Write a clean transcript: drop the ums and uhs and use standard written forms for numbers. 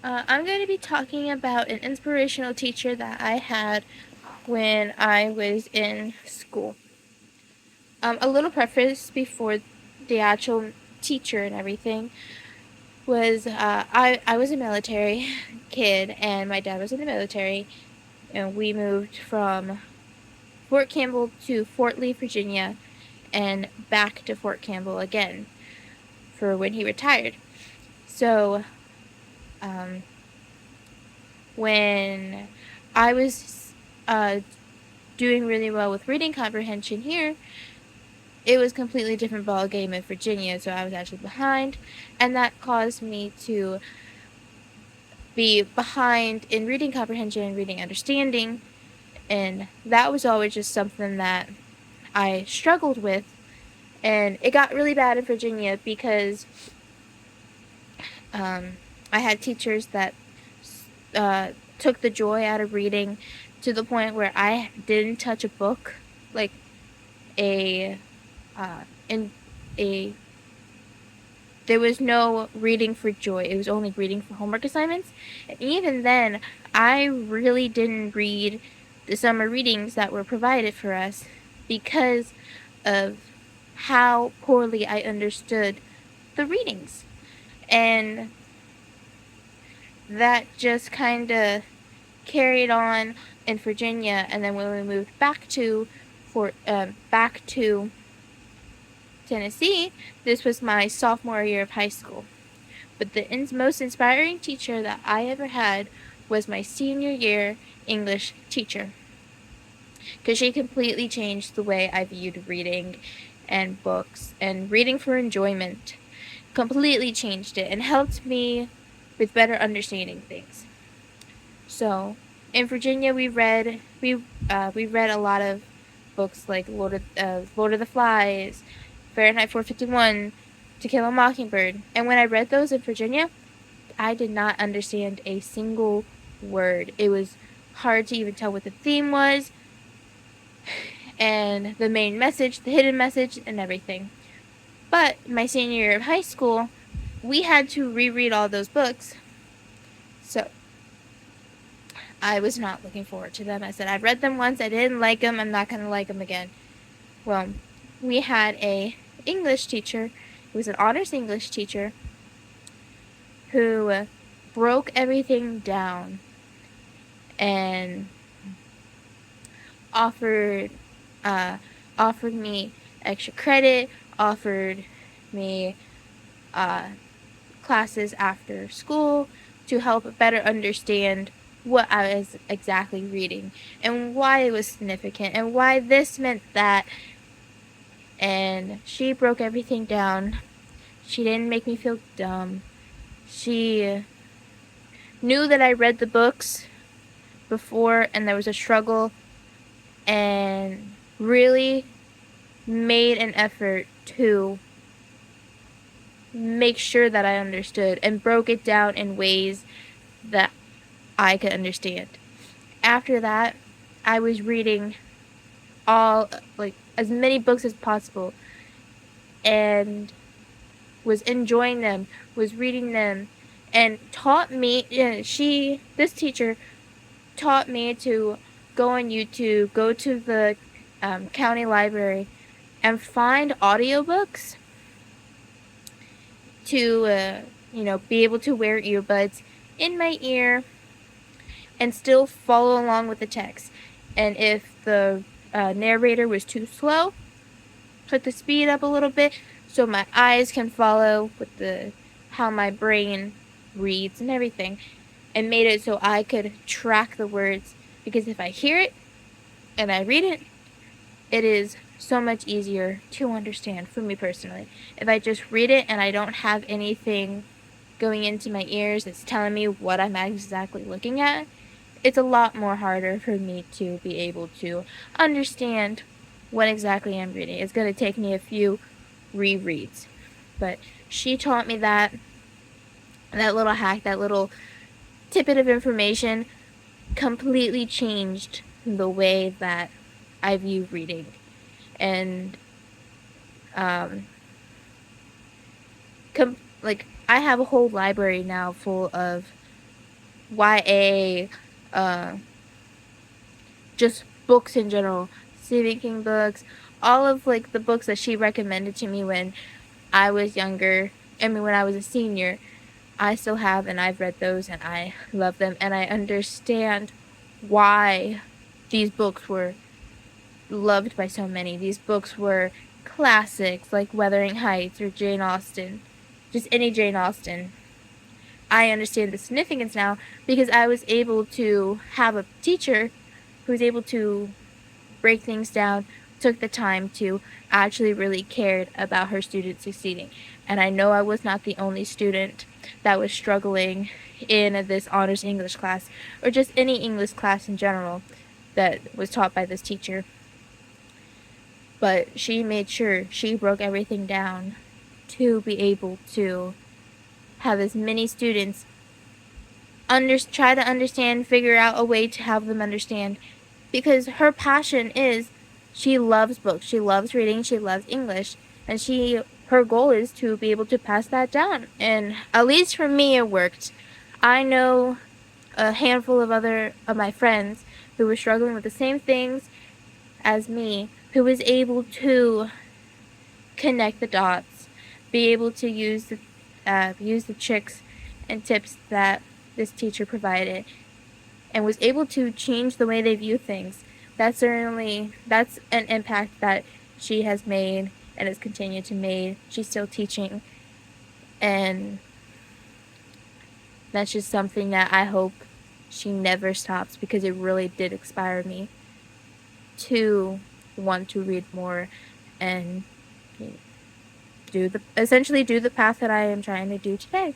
I'm going to be talking about an inspirational teacher that I had when I was in school. A little preface before the actual teacher and everything was I was a military kid, and my dad was in the military, and we moved from Fort Campbell to Fort Lee, Virginia, and back to Fort Campbell again for when he retired. So, um, when I was doing really well with reading comprehension here, it was a completely different ball game in Virginia, so I was actually behind, and that caused me to be behind in reading comprehension and reading understanding, and that was always just something that I struggled with, and it got really bad in Virginia because um, I had teachers that uh, took the joy out of reading to the point where I didn't touch a book like a in a there was no reading for joy. It was only reading for homework assignments. And even then, I really didn't read the summer readings that were provided for us because of how poorly I understood the readings. And that just kind of carried on in Virginia. And then when we moved back to Tennessee, this was my sophomore year of high school. But the most inspiring teacher that I ever had was my senior year English teacher, because she completely changed the way I viewed reading and books and reading for enjoyment. Completely changed it and helped me with better understanding things. So in Virginia, we read a lot of books like Lord of the Flies, Fahrenheit 451, To Kill a Mockingbird, and when I read those in Virginia, I did not understand a single word. It was hard to even tell what the theme was and the main message, the hidden message, and everything. But my senior year of high school, we had to reread all those books. So I was not looking forward to them. I said, I've read them once, I didn't like them, I'm not going to like them again. Well, we had a English teacher, it was an honors English teacher, who broke everything down and offered uh, offered me extra credit, offered me uh, classes after school to help better understand what I was exactly reading and why it was significant and why this meant that. And she broke everything down. She didn't make me feel dumb. She knew that I read the books before and there was a struggle, and really made an effort to make sure that I understood and broke it down in ways that I could understand. After that, I was reading all, like, as many books as possible, and was enjoying them, was reading them, and taught me, this teacher taught me to go on YouTube, go to the county library, and find audiobooks to, be able to wear earbuds in my ear and still follow along with the text. And if the narrator was too slow, put the speed up a little bit so my eyes can follow with how my brain reads and everything, and made it so I could track the words, because if I hear it and I read it, it is so much easier to understand for me personally. If I just read it and I don't have anything going into my ears that's telling me what I'm exactly looking at, it's a lot more harder for me to be able to understand what exactly I'm reading. It's going to take me a few rereads. But she taught me that little hack, that little tidbit of information completely changed the way that I view reading. And like, I have a whole library now full of YA, uh, just books in general, Stephen King books, all of like the books that she recommended to me when I was younger. I mean, when I was a senior, I still have, and I've read those, and I love them, and I understand why these books were loved by so many. These books were classics like Wuthering Heights or Jane Austen, just any Jane Austen. I understand the significance now because I was able to have a teacher who was able to break things down, took the time to actually really cared about her students succeeding. And I know I was not the only student that was struggling in this honors English class or just any English class in general that was taught by this teacher. But she made sure she broke everything down to be able to have as many students try to understand, figure out a way to have them understand, because her passion is she loves books, she loves reading, she loves English, and her goal is to be able to pass that down. And at least for me, it worked. I know a handful of other of my friends who were struggling with the same things as me, who was able to connect the dots, be able to use the tricks and tips that this teacher provided, and was able to change the way they view things. That's an impact that she has made and has continued to make. She's still teaching, and that's just something that I hope she never stops, because it really did inspire me to want to read more and essentially do the path that I am trying to do today.